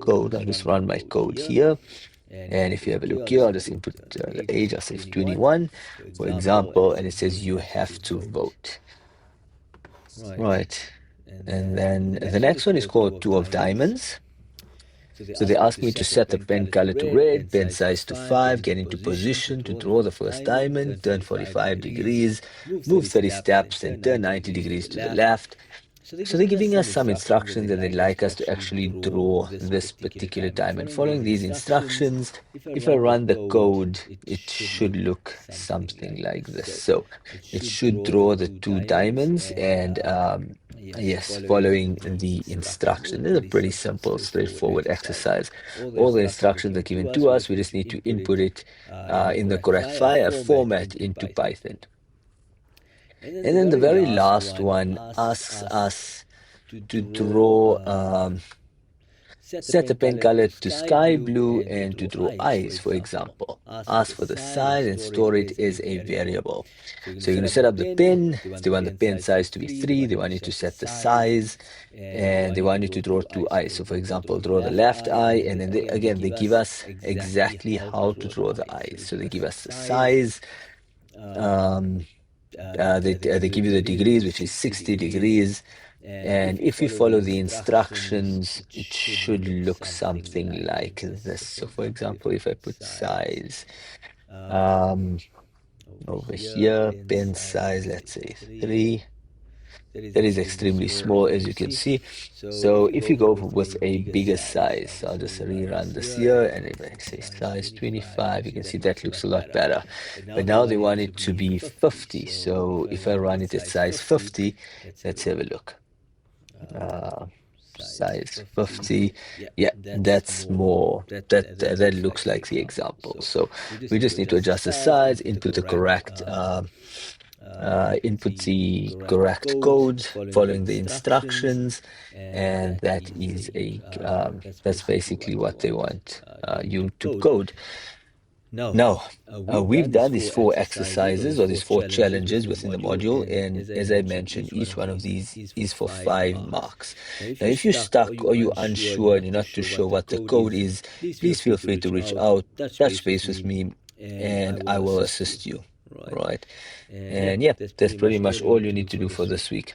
code. I'll just run my code here. And if you have a look here, I'll just input the age. I'll say 21, for example, and it says you have to vote. Right. And then the next one is called Two of Diamonds. So they ask me to set the pen color to red, pen size to 5, get into position to draw the first diamond, turn 45 degrees, move 30 steps, and turn 90 degrees to the left. So they're giving us some instructions and they'd like us to actually draw this particular diamond. Following these instructions, if I run the code, it should look something like this. So it should draw the two diamonds, and Yes, following the instruction. This is a pretty simple, straightforward exercise. All the instructions are given to us. We just need to input it in the correct file format into Python. And then the very last one asks us to draw, set the pen color to sky blue and to draw eyes, for example. Ask for the size and store it as a variable. So you're going to set up the pen. They want the pen size to be 3. They want you to set the size, and they want you to draw 2 eyes. So for example, draw the left eye, and then they give us exactly how to draw the eyes. So they give us the size. They give you the degrees, which is 60 degrees. And if you follow the instructions, it should look something like this. So for example, if I put size over here, pen size, let's say 3. That is extremely small, as you can see. So if you go with a bigger size, I'll just rerun this here, and if I say size 25, you can see that looks a lot better. But now they want it to be 50. So if I run it at size 50, let's have a look. Size 50, yeah, that's more, that looks like the example. So we just need to adjust the size, input the correct code following the instructions, and that is that's basically what they want you to code. Now, we've done these 4 exercises or these 4 challenges within the module, and as I mentioned, each one of these is for 5 marks. Now, if you're stuck or you're unsure and you're not too sure what the code is, please feel free to reach out, touch base with me, and I will assist you. Right? And yeah, that's pretty much all you need to do for this week.